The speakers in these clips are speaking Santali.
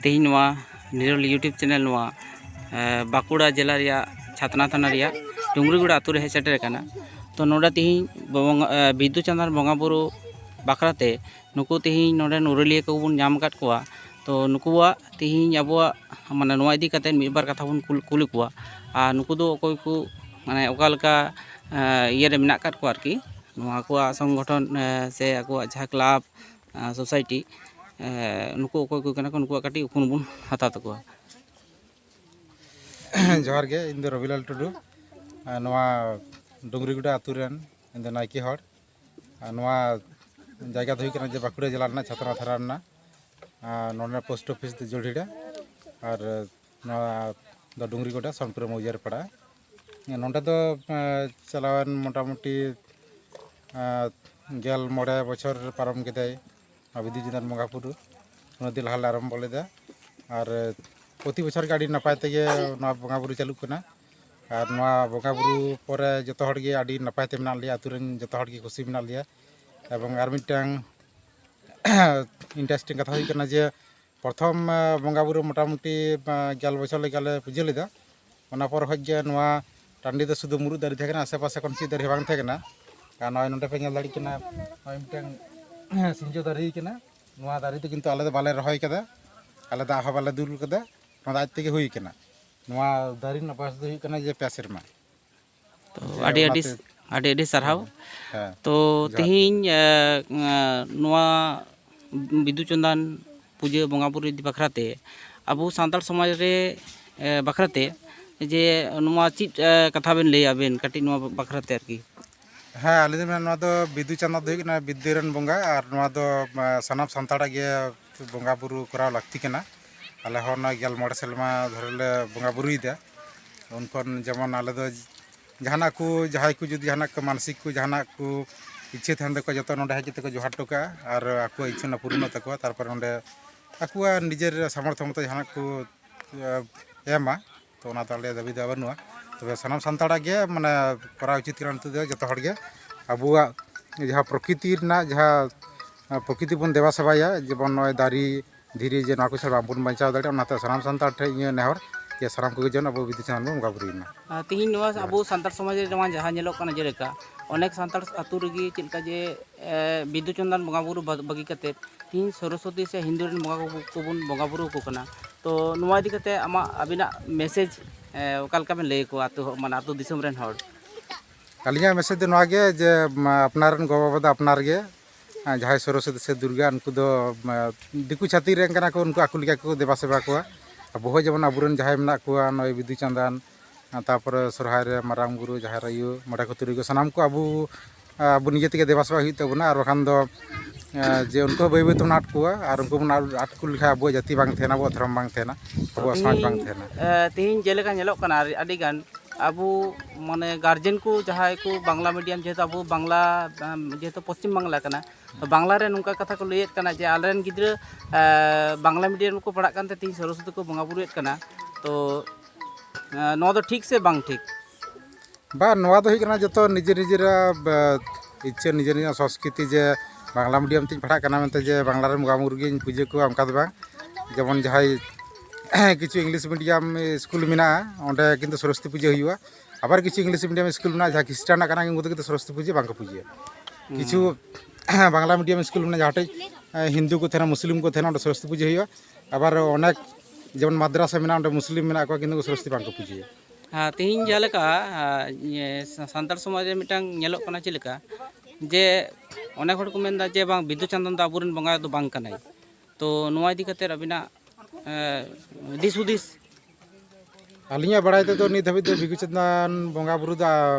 तेहिं नोआ निरल यूट्यूब चैनल नोआ बाकुड़ा जिला रिया छातना थाना रिया डुंगरीगुड़ा आतु रे सेटर काना तो नोडा तेहिं बिदु चंदन बंगा बुरु बाखराते नुकु तेहिं नोडे नुरलिया को बुन नाम काट कोआ तो नुकुवा तेहिं अबुआ माने नोआ इदी काते मिद बार कथा बुन कुली कोआ आ नुकु दो अकोय को माने ओकालका इये रे मेना काट कोआ आरकी नोआ कोआ संगठन से अकोआ जहा क्लब सोसाइटी नुकु अकोय को कना को नुकु काटी उकुन बुन हता तकोआ जोहार गे इन दो रविलाल टुडू नोआ डुंगरीगुड़ा आतु रेन इन दो नायकी हर नोआ जायगा दो हुई जे बाकुड़ा जिला रना छात्रा थाना रना नोडे पोस्ट ऑफिस दो जोड़ीड़ा और नोआ दो डुंगरीगुड़ा सोनपुर मौजार पड़ा नोडे दो चलावन मोटामुटी गेल मोड़े बछर पारम केदाय बिदु चंदन बंगापुरु उन लहाल आरम्भ लेदा और प्रति बछर के नपाय तेगे बंगा बुरु चालू करना और बंगा बुरु पर जो हड़ गे आड़ी नपाय ते मेना लिया आतुरेन जो हड़ गे खुशी मेना लिया एवं आर मिटांग इंटरेस्टिंग कथा हुई करना जे प्रथम बंगा बुरु मोटामुटी गेल बछर लेगाले पूजा लेदा ओना पर हज गे नोआ टांडी दो शुद्ध मुरुद दारी थेकना आसे पासे कोन ची दारी बांग थेकना आ नय नोडे पे नेल दाड़ी कना नय मिटांग सिंजो दारी कना नोआ दारी तो किंतु आले दो बाले रहोय कदा आले दा हा बाले दुल कदा आज तेगे हुई कना नोआ दारी ना पास हुई कना जे पेसरमा तो आडी सरहाव तो तेहिं नोआ बिदु चंदन पूजा बंगा बुरु इदी बखराते अबु सांताल समाज रे बखराते जे नोआ चिट कथा बेन लay आबेन काटी नोआ बखराते आरकी हाँ आले दो बिदु चंदन दो हुई बिद्यरन बंगा और नोआ दो सनाम सांताड़ा गे बंगा बुरु कराव लाक्ति कना आले हन गेल मोड़े सेलमा धरले बंगा बुरुईदा उनकन जेमन आले दो जहाना को जहाय को जुदी जहाना को मानसिक को जहाना को इच्छे थान तको जतो नोडे हेज तको जोहार टोका और आको इच्छा ना पूर्ण तको तारपर नोडे आकुआ निजेर सामर्थ्य मतो जहाना को एमा तो ओना ताले दाबी दा बनुआ तबे सनाम सांताड़ा गे माने करा उचित करन तो जतो हड़ गे अबुआ जहा प्रकृति ना जहा प्रकृति बन देवा सेवाया जेबन नय दारी धीरे जे नाको सर बाबुन बचाव दाड़े ओनाते सनाम सांतार ठे इन नेहर जे साराम को जन अबो बिदु चंदन बंगा बुरुइना तेहिं नोआ अबु सांतार समाज रे नोआ जहा नेलोक कना जेलेका अनेक सांतार आतु रेगी चिलका जे बिदु चंदन बंगा बुरु बगी कते तेहिं सरस्वती से हिंदू रन बंगा को बुन बंगा बुरु को कना तो नोआ इदी कते आमा अबिना मैसेज ओकालका बेन लay को आतु माने आतु दिसम रेन हर अलिया मैसेज दो नोआ गे जे अपनारन गो बाबा दा अपनार गे जहाँ सरस्वती से दुर्गा उनको दिकु छाती रें कना को उनको आकुलिका को देवा सेवा को बहु जेमन अबुरन जहाँ मेना को नय बिदु चंदन तापर सरहाय रे मारांग बुरु जहाँ आयु मोड़े को तुरुई को सानाम को अबु निजे तेगे देवा सेवा हुई तबना और बखान दो जे उनको बै बै तबन आट कोआ और उनको बन आट को लिखा अबु जाति बांग थेना अबु धर्म बांग थेना अबु समाज बांग थेना तेहिं जेलेका नेलोक कना आडी गान अबु माने गार्जेन को जहाँ को बांग्ला मीडियम जेहेतु अबु बांग्ला जेहेतु पश्चिम बांग्ला कना तो बांग्ला रे नुका कथा को लैयेत कना जे आलेरन गिद्रा बांग्ला मीडियम को पढ़ा कानते तेहिं सरस्वती को बंगा बुरुएत कना तो नोआ दो ठीक से बांग ठीक बा नोआ दो हुई कना जतो निजे निजेरा इच्छा निजे निजे संस्कृति जे बांग्ला मीडियम तीन पढ़ा कना मेनते जे बांग्ला रे बंगा बुरु गे पूजा को अनका दो बांग जेमन जहाय किछु इंग्लिश मीडियम स्कूल मेना ओंडे किंतु सरस्वती पूजा हुआ आबार किछु इंग्लिश मीडियम स्कूल मेना जहां ख्रिस्टान कना उनको तो सरस्वती पूजा बांग को पूजा किछु बांग्ला मीडियम स्कूल में जहाँ हिंदू को थे मुस्लिम को थे सरस्वती पूजा हुआ आबार अनेक जेमन माद्रासा मेना मुस्लिम मेना को किंतु सरस्वती बांग को पूजा हाँ तेहिं जलेका सांतार समाज रे मिटांग नेलोक कना चिलका जे अनेक हड़ को मेनदा जे बांग बिदु चंदन दा अबुरन बंगा दो बांग कनाय तो नोआ इदी कते अबिना दिस हुदिस अलिया बड़ाई तो नित हाबी दो बिदु चंदन बंगा बुरु दा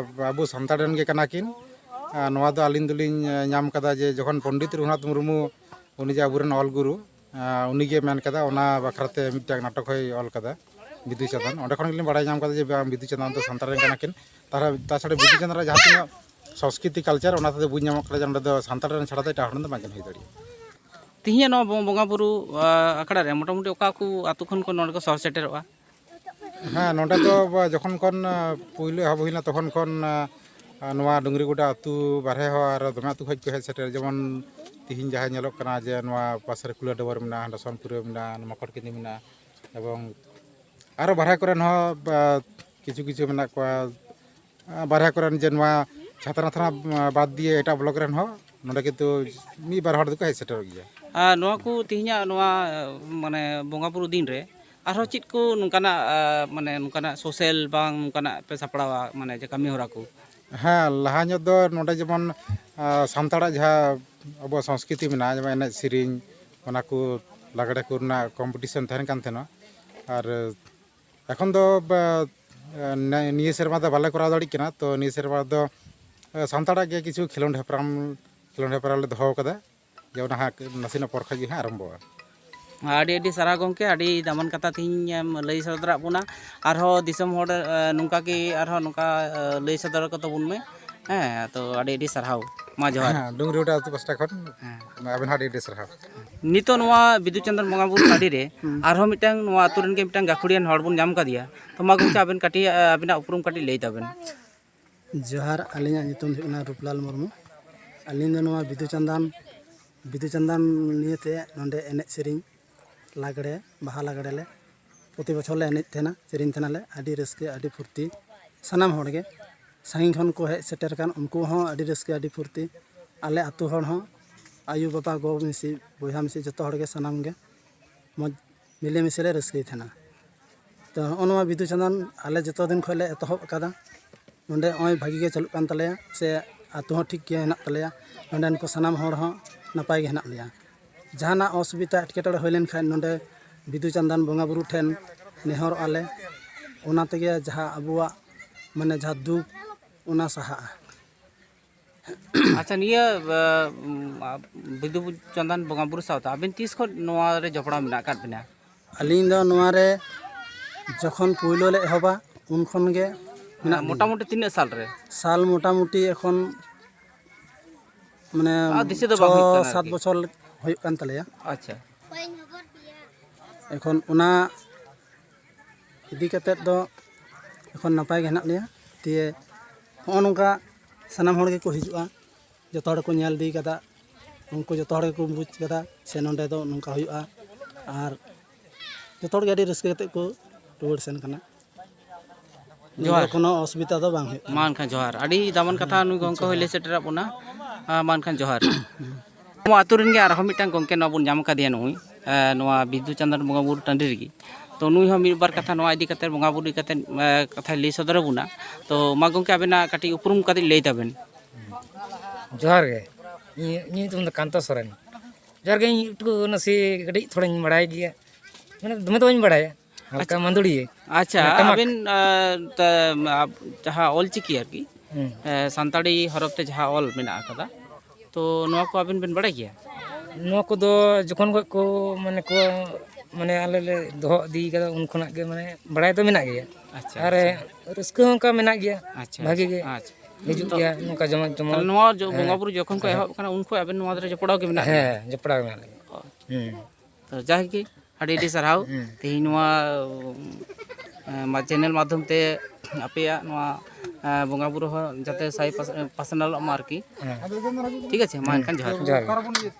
अबु सांतारन गे कना किन नोआ दो आलिन दुलिन नाम कदा जे जखन पंडित रघुनाथ मुर्मू उनी जे अबुरन ऑल गुरु उनी गे मेन कदा ओना बखराते मिटांग नाटक होय ऑल कदा बिदु चंदन ओंडे खन गिलिन बड़ाई नाम कदा जे बिदु चंदन तो सांतारन कना किन ताछाड़ा बिदु चंदन जहाँ तिना संस्कृति कल्चर ओना ते बुझ नामक कदा जे सांतारन छाड़ा ते टाहन दो बांगन होय दाड़ी तेहिं नोआ बंगा बुरु आखड़ा रे मोटामुटी ओका को आतु खन को नोडे को सर सेटेरवा हाँ नोडे तो जखन खन पुइलो हब हुइना तखन खन नोआ डुंगरीगुड़ा आतु बारहे हो और दमे आतु खज को हेज सेटर जेमन ᱛᱤᱦᱤᱧ ᱡᱟᱦᱟᱸ ᱧᱮᱞᱚᱜ ᱠᱟᱱᱟ ᱡᱮ ᱱᱚᱣᱟ ᱯᱟᱥᱮ ᱠᱩᱞᱟ ᱰᱚᱵᱚᱨ ᱢᱮᱱᱟᱜᱼᱟ, ᱦᱟᱸᱰᱮ ᱥᱚᱱᱯᱩᱨ ᱢᱮᱱᱟᱜᱼᱟ, ᱢᱚᱠᱚᱨᱠᱤᱱᱤ ᱢᱮᱱᱟᱜᱼᱟ এবং আরও বারহা করেন কিছু কিছু মেনা কোয়া বারহা করেন যে নোয়া ছাতনা থানা বাদ দিয়ে এটা ব্লক রেন নোডে কিন্তু মি বার হড় দko হেজ সেটের গিয়া ᱱᱚᱣᱟ ᱠᱚ ᱛᱮᱦᱮᱧᱟᱜ ᱱᱚᱣᱟ ᱢᱟᱱᱮ ᱵᱚᱸᱜᱟ ᱵᱩᱨᱩ ᱫᱤᱱ ᱨᱮ ᱟᱨᱦᱚᱸ ᱪᱮᱫ ᱠᱚ ᱱᱚᱝᱠᱟᱱᱟᱜ ᱢᱟᱱᱮ ᱱᱚᱝᱠᱟᱱᱟᱜ ᱥᱳᱥᱟᱞ ᱵᱟᱝ ᱱᱚᱝᱠᱟᱱᱟᱜ ᱯᱮ ᱥᱟᱯᱲᱟᱣᱟ ᱢᱟᱱᱮ ᱡᱮ ᱠᱟᱹᱢᱤ ᱦᱚᱨᱟ ᱠᱚ? হ্যাঁ লাহা ᱧᱚᱜ ᱫᱚ ᱱᱚᱰᱮ ᱡᱮᱢᱚᱱ ᱥᱟᱱᱛᱟᱲᱟᱜ ᱡᱟᱦᱟᱸ ᱟᱵᱚ ᱥᱚᱝস্কৃতি ᱢᱮᱱᱟᱜᱼᱟ ᱡᱮᱢᱚᱱ ᱮᱱᱮᱡ ᱥᱮᱨᱮᱧ ᱚᱱᱟ ᱠᱚ ᱞᱟᱜᱲᱮ ᱠᱚ ᱨᱮᱱᱟᱜ ᱠᱚᱢᱯᱤᱴᱤᱥᱚᱱ ᱛᱟᱦᱮᱱ ᱠᱟᱱ ᱛᱟᱦᱮᱱᱟ ᱟᱨ এখন ᱫᱚ নিয়ে সেরমা ᱫᱚ ᱵᱟᱞᱮ ᱠᱚᱨᱟᱣ ᱫᱟᱲᱮᱜ ᱠᱟᱱᱟ ᱛᱚ ᱱᱤᱭᱟᱹ ᱥᱮᱨᱢᱟ ᱫᱚ ᱥᱟᱱᱛᱟᱲᱟᱜ ᱜᱮ ᱠᱤᱪᱷᱩ ᱠᱷᱮᱞᱳᱰ ᱦᱮᱯᱨᱟᱣ ᱞᱮ ᱫᱚᱦᱚ ᱟᱠᱟᱫᱟ ᱡᱮ ᱚᱱᱟ ᱦᱟᱸᱜ ᱱᱟᱥᱮᱱᱟᱜ ᱯᱚᱨ ᱠᱷᱚᱡ ᱜᱮ ᱦᱟᱸᱜ ᱟᱨᱟᱢᱵᱚᱜᱼᱟ। ᱟᱹᱰᱤ ᱟᱹᱰᱤ ᱥᱟᱨᱦᱟᱣ ᱜᱚᱢᱠᱮ, ᱟᱹᱰᱤ ᱫᱟᱢᱟᱱ ᱠᱟᱛᱷᱟ ᱛᱮᱦᱮᱧ ᱮᱢ ᱞᱟᱹᱭ ᱥᱚᱫᱚᱨᱟᱜ ᱵᱚᱱᱟ। ᱟᱨᱦᱚᱸ ᱫᱤᱥᱚᱢ ᱦᱚᱲ ᱱᱚᱝᱠᱟ ᱜᱮ ᱟᱨᱦᱚᱸ ᱱᱚᱝᱠᱟ ᱞᱟᱹᱭ ᱥᱚᱫᱚᱨ ᱠᱚ ᱛᱟᱵᱚᱱ ᱢᱮ। ᱦᱮᱸ ᱛᱚ ᱟᱹᱰᱤ ᱟᱹᱰᱤ ᱥᱟᱨᱦᱟᱣ, ᱢᱟ ᱡᱚᱦᱟᱨ। ᱰᱩᱝᱨᱤ ᱜᱚᱰᱟ ᱟᱹᱛᱩ ᱯᱟᱥᱴᱟ ᱠᱷᱚᱱ ᱟᱵᱮᱱ ᱦᱚᱸ ᱟᱹᱰᱤ ᱟᱹᱰᱤ ᱥᱟᱨᱦᱟᱣ। ᱱᱤᱛᱚᱜ ᱱᱚᱣᱟ ᱵᱤᱫᱩ ᱪᱟᱸᱫᱟᱱ ᱵᱚᱸᱜᱟ ᱵᱩᱨᱩ ᱴᱟᱺᱰᱤᱨᱮ ᱟᱨᱦᱚᱸ ᱢᱤᱫᱴᱟᱝ ᱱᱚᱣᱟ ᱟᱹᱛᱩ ᱨᱮᱱ ᱜᱮ ᱢᱤᱫᱴᱟᱝ ᱜᱟᱹᱠᱷᱩᱲᱤᱭᱟᱱ ᱦᱚᱲ ᱵᱚᱱ ᱧᱟᱢ ᱠᱟᱫᱮᱭᱟ। ᱛᱚ ᱢᱟ ᱜᱚᱢᱠᱮ ᱟᱵᱮᱱ ᱠᱟᱹᱴᱤᱡ ᱟᱵᱤᱱᱟᱜ ᱩᱯᱨᱩᱢ ᱠᱟᱹᱴᱤᱡ ᱞᱟᱹᱭ ᱛᱟᱵᱮᱱ। ᱡᱚᱦᱟᱨ, ᱟᱹᱞᱤᱧᱟᱜ ᱧᱩᱛᱩᱢ ᱫᱚ ᱦᱩᱭᱩᱜ ᱠᱟᱱᱟ ᱨᱩᱯᱞᱟᱞ ᱢᱩᱨᱢᱩ। ᱟᱹᱞᱤᱧ ᱫᱚ ᱱᱚᱣᱟ ᱵᱤᱫᱩ ᱪᱟᱸᱫᱟᱱ ᱱᱤᱭᱮᱛᱮ ᱱᱚᱰᱮ ᱮᱱᱮᱡ ᱥᱮᱨᱮᱧ ᱞᱟᱜᱽᱲᱮ ᱵᱟᱦᱟ ᱞᱟᱜᱽᱲᱮ ᱞᱮ ᱯᱨᱚᱛᱤ ᱵᱚᱪᱷᱚᱨ ᱞᱮ ᱮᱱᱮᱡ ᱛᱟᱦᱮᱱᱟ, ᱥᱮᱨᱮᱧ ᱛᱟᱦᱮᱱᱟᱞᱮ। ᱟᱹᱰᱤ ᱨᱟᱹᱥᱠᱟᱹ ᱟᱹᱰᱤ ᱯᱷᱩᱨᱛᱤ ᱥᱟᱱᱟᱢ ᱦᱚᱲᱜᱮ ᱥᱟᱺᱜᱤᱧ ᱠᱷᱚᱱ ᱠᱚ ᱦᱮᱡ ᱥᱮᱴᱮᱨ ᱟᱠᱟᱱ, ᱩᱱᱠᱩ ᱦᱚᱸ ᱟᱹᱰᱤ ᱨᱟᱹᱥᱠᱟᱹ ᱟᱹᱰᱤ ᱯᱷᱩᱨᱛᱤ। ᱟᱞᱮ ᱟᱹᱛᱩ ᱦᱚᱲ ᱦᱚᱸ ᱟᱭᱳ ᱵᱟᱵᱟ ᱜᱚ ᱢᱤᱥᱤ ᱵᱚᱭᱦᱟ ᱢᱤᱥᱤ ᱡᱚᱛᱚ ᱦᱚᱲᱜᱮ ᱥᱟᱱᱟᱢ ᱜᱮ ᱢᱚᱡᱽ ᱢᱤᱞᱮ ᱢᱤᱥᱮ ᱞᱮ ᱨᱟᱹᱥᱠᱟᱹᱭ ᱛᱟᱦᱮᱱᱟ। ᱛᱚ ᱱᱚᱜᱼᱚ ᱱᱚᱣᱟ ᱵᱤᱫᱩ ᱪᱟᱸᱫᱟᱱ ᱟᱞᱮ ᱡᱚᱛᱚ ᱫᱤᱱ ᱠᱷᱚᱡ ᱞᱮ ᱮᱛᱚᱦᱚᱵ ᱟᱠᱟᱫᱟ। ᱱᱚᱰᱮ ᱱᱚᱜᱼᱚᱭ ᱵᱷᱟᱹᱜᱤ ᱜᱮ ᱪᱟᱹᱞᱩᱜ ᱠᱟᱱ ᱛᱟᱞᱮᱭᱟ, ᱥᱮ ᱟᱹᱛᱩ ᱦᱚᱸ ᱴᱷᱤᱠ ᱜᱮ ᱦᱮᱱᱟᱜ ᱛᱟᱞᱮᱭᱟ। ᱱᱚᱰᱮᱱ ᱠᱚ ᱥᱟᱱᱟᱢ ᱦᱚᱲ ᱦᱚᱸ ᱱᱟᱯᱟᱭ ᱜᱮ ᱦᱮᱱᱟᱜ ᱞᱮᱭᱟ। ᱡᱟᱦᱟᱱᱟᱜ ᱚᱥᱩᱵᱤᱫᱟ ᱮᱴᱠᱮᱴᱚᱬᱮ ᱦᱩᱭ ᱞᱮᱱᱠᱷᱟᱱ ᱱᱚᱰᱮ ᱵᱤᱫᱩ ᱪᱟᱸᱫᱟᱱ ᱵᱚᱸᱜᱟ ᱵᱩᱨᱩ ᱴᱷᱮᱱ ᱱᱮᱦᱚᱨᱚᱜᱼᱟ ᱞᱮ, ᱚᱱᱟ ᱛᱮᱜᱮ ᱡᱟᱦᱟᱸ ᱟᱵᱚᱣᱟᱜ ᱢᱟᱱᱮ ᱡᱟᱦᱟᱸ ᱫᱩᱠ ᱚᱱᱟ ᱥᱟᱦᱟᱜᱼᱟ। ᱟᱪᱪᱷᱟ, ᱱᱤᱭᱟᱹ ᱵᱤᱫᱩ ᱪᱟᱸᱫᱟᱱ ᱵᱚᱸᱜᱟ ᱵᱩᱨᱩ ᱥᱟᱶᱛᱮ ᱟᱵᱮᱱ ᱛᱤᱥ ᱠᱷᱚᱱ ᱱᱚᱣᱟ ᱨᱮ ᱡᱚᱯᱲᱟᱣ ᱢᱮᱱᱟᱜ ᱟᱠᱟᱫ ᱵᱮᱱᱟ? ᱟᱹᱞᱤᱧ ᱫᱚ ᱱᱚᱣᱟ ᱨᱮ ᱡᱚᱠᱷᱚᱱ ᱯᱳᱭᱞᱳ ᱞᱮ ᱮᱦᱚᱵᱟ ᱩᱱ ᱠᱷᱚᱱ ᱜᱮ ᱢᱮᱱᱟᱜ ᱞᱤᱧᱟ। ᱢᱚᱴᱟᱢᱩᱴᱤ ᱛᱤᱱᱟᱹᱜ ᱥᱟᱞ ᱨᱮ? ᱥᱟᱞ ᱢᱚᱴᱟᱢᱩᱴᱤ ᱮᱠᱷᱚᱱ ᱢᱟᱱᱮ ᱫᱤᱥᱟᱹ ᱫᱚ ᱵᱟᱝ ᱦᱩᱭᱩᱜ ᱠᱟᱱᱟ 6-7 ᱟᱨᱠᱤ। ᱵᱚᱪᱷᱚর ᱦᱩᱭᱩᱜ ᱠᱟᱱ ᱛᱟᱞᱮᱭᱟ। ᱟᱪᱪᱷᱟ, এখন ᱚᱱᱟ ᱤᱫᱤ ᱠᱟᱛᱮᱫ ᱫᱚ এখন ᱱᱟᱯᱟᱭ ᱜᱮ ᱦᱮᱱᱟᱜ ᱞᱮᱭᱟ। ᱫᱤᱭᱮ ᱱᱚᱜᱼᱚ ᱱᱚᱝᱠᱟ ᱥᱟᱱᱟᱢ ᱦᱚᱲ ᱜᱮᱠᱚ ᱦᱤᱡᱩᱜᱼᱟ, ᱡᱚᱛᱚ ᱦᱚᱲ ᱠᱚ ᱧᱮᱞ ᱤᱫᱤ ᱠᱟᱫᱟ, ᱩᱱᱠᱩ ᱡᱚᱛᱚ ᱦᱚᱲ ᱜᱮᱠᱚ ᱵᱩᱡᱽ ᱠᱟᱫᱟ ᱥᱮ ᱱᱚᱰᱮ ᱫᱚ ᱱᱚᱝᱠᱟ ᱦᱩᱭᱩᱜᱼᱟ। ᱟᱨ ᱡᱚᱛᱚ ᱦᱚᱲ ᱜᱮ ᱟᱹᱰᱤ ᱨᱟᱹᱥᱠᱟᱹ ᱠᱟᱛᱮᱫ ᱠᱚ ᱨᱩᱣᱟᱹᱲ ᱥᱮᱱ ᱠᱟᱱᱟ। ᱡᱚᱦᱟᱨ। ᱠᱳᱱᱳ ᱚᱥᱩᱵᱤᱫᱟ ᱫᱚ ᱵᱟᱝ ᱦᱩᱭᱩᱜ ᱢᱟ ᱮᱱᱠᱷᱟᱱ ᱡᱚᱦᱟᱨ, ᱟᱹᱰᱤ ᱫᱟᱢᱟᱱ ᱠᱟᱛᱷᱟ ᱱᱩᱭ ᱜᱚᱢᱠᱮ ᱦᱚᱸᱭ ᱞᱟᱹᱭ ᱥᱮᱴᱮᱨᱟᱫ ᱵᱚᱱᱟ। ᱢᱟ ᱮᱱᱠᱷᱟᱱ ᱡᱚᱦᱟᱨ। ᱱᱚᱣᱟ ᱟᱹᱛᱩ ᱨᱮᱱ ᱜᱮ ᱟᱨᱦᱚᱸ ᱢᱤᱫᱴᱟᱝ ᱜᱚᱢᱠᱮ ᱱᱚᱣᱟ ᱵᱚᱱ ᱧᱟᱢ ᱠᱟᱫᱮᱭᱟ ᱱᱩᱭ ᱱᱚᱣᱟ ᱵᱤᱫᱩ ᱪᱟᱸᱫᱟᱱ ᱵᱚᱸᱜᱟ ᱵᱩᱨᱩ ᱴᱟᱺᱰᱤ ᱨᱮᱜᱮ। ᱛᱚ ᱱᱩᱭ ᱦᱚᱸ ᱢᱤᱫ ᱵᱟᱨ ᱠᱟᱛᱷᱟ ᱱᱚᱣᱟ ᱤᱫᱤ ᱠᱟᱛᱮᱫ ᱵᱚᱸᱜᱟ ᱵᱩᱨᱩ ᱤᱫᱤ ᱠᱟᱛᱮᱫ ᱠᱟᱛᱷᱟᱭ ᱞᱟᱹᱭ ᱥᱚᱫᱚᱨ ᱟᱵᱚᱱᱟ। ᱛᱚ ᱢᱟ ᱜᱚᱢᱠᱮ ᱟᱵᱮᱱᱟᱜ ᱠᱟᱹᱴᱤᱡ ᱩᱯᱨᱩᱢ ᱠᱟᱹᱴᱤᱡ ᱞᱟᱹᱭ ᱛᱟᱵᱮᱱ। ᱡᱚᱦᱟᱨ ᱜᱮ, ᱤᱧᱟᱹᱜ ᱧᱩᱛᱩᱢ ᱫᱚ ᱠᱟᱱᱛᱚ ᱥᱚᱨᱮᱱ। ᱡᱚᱦᱟᱨ ᱜᱮ, ᱤᱧ ᱮᱠᱴᱩ ᱱᱟᱥᱮ ᱠᱟᱹᱴᱤᱡ ᱛᱷᱚᱲᱟᱧ ᱵᱟᱲᱟᱭ ᱜᱮᱭᱟ, ᱢᱟᱱᱮ ᱫᱚᱢᱮ ᱫᱚ ᱵᱟᱹᱧ ᱵᱟᱲᱟᱭᱟ, ᱦᱟᱞᱠᱟ ᱢᱟᱹᱫᱩᱲᱤᱭᱟᱹ। ᱟᱪᱪᱷᱟ, ᱴᱟᱢᱟᱠ। ᱟᱵᱮᱱ ᱡᱟᱦᱟᱸ ᱚᱞᱪᱤᱠᱤ ᱟᱨᱠᱤ ᱥᱟᱱᱛᱟᱲᱤ ᱦᱚᱨᱚᱯ ᱛᱮ ᱡᱟᱦᱟᱸ ᱚᱞ ᱢᱮᱱᱟᱜ ᱟᱠᱟᱫᱟ, ᱛᱚ ᱱᱚᱣᱟ ᱠᱚ ᱟᱵᱮᱱ ᱵᱮᱱ ᱵᱟᱲᱟᱭ ᱜᱮᱭᱟ? ᱱᱚᱣᱟ ᱠᱚᱫᱚ ᱡᱚᱠᱷᱚᱱ ᱠᱷᱚᱡ ᱠᱚ ᱢᱟᱱᱮ ᱟᱞᱮ ᱞᱮ ᱫᱚᱦᱚ ᱤᱫᱤ ᱠᱟᱫᱟ ᱩᱱ ᱠᱷᱚᱱᱟᱜ ᱜᱮ ᱢᱟᱱᱮ ᱵᱟᱲᱟᱭ ᱫᱚ ᱢᱮᱱᱟᱜ ᱜᱮᱭᱟ। ᱟᱪᱪᱷᱟ, ᱟᱨ ᱨᱟᱹᱥᱠᱟᱹ ᱦᱚᱸ ᱚᱱᱠᱟ ᱢᱮᱱᱟᱜ ᱜᱮᱭᱟ, ᱟᱪᱪᱷᱟ, ᱵᱷᱟᱜᱤ ᱜᱮ ᱟᱪᱪᱷᱟ। ᱦᱤᱡᱩᱜ ᱜᱮᱭᱟ ᱱᱚᱝᱠᱟ ᱡᱚᱢᱚᱠ ᱡᱚᱢᱚᱠ। ᱛᱟᱦᱚᱞᱮ ᱱᱚᱣᱟ ᱵᱚᱸᱜᱟ ᱵᱩᱨᱩ ᱡᱚᱠᱷᱚᱱ ᱠᱚ ᱮᱦᱚᱵ ᱟᱠᱟᱱᱟ ᱩᱱ ᱠᱷᱚᱡ ᱟᱵᱮᱱ ᱱᱚᱣᱟ ᱫᱷᱟᱨᱮ ᱡᱚᱯᱲᱟᱣ ᱜᱮ ᱢᱮᱱᱟᱜ ᱵᱮᱱᱟ? ᱦᱮᱸ, ᱡᱚᱯᱲᱟᱣ ᱢᱮᱱᱟᱜ ᱞᱤᱧᱟ। ᱛᱚ ᱡᱟᱜᱮ ᱟᱹᱰᱤ ᱟᱹᱰᱤ ᱥᱟᱨᱦᱟᱣ ᱛᱮᱦᱮᱧ ᱱᱚᱣᱟ ᱪᱮᱱᱮᱞ ᱢᱟᱫᱽᱫᱷᱚᱢ ᱛᱮ ᱟᱯᱮᱭᱟᱜ ᱱᱚᱣᱟ ᱵᱚᱸᱜᱟ ᱵᱩᱨᱩ ᱦᱚᱸ ᱡᱟᱛᱮ ᱥᱟᱭ ᱯᱟᱥᱱᱟᱞᱚᱜ ᱢᱟ ᱟᱨᱠᱤ। ᱴᱷᱤᱠ আছে, ᱢᱟ ᱮᱱᱠᱷᱟᱱ ᱡᱚᱦᱟᱨ। ᱡᱚᱦᱟᱨ ᱜᱮ।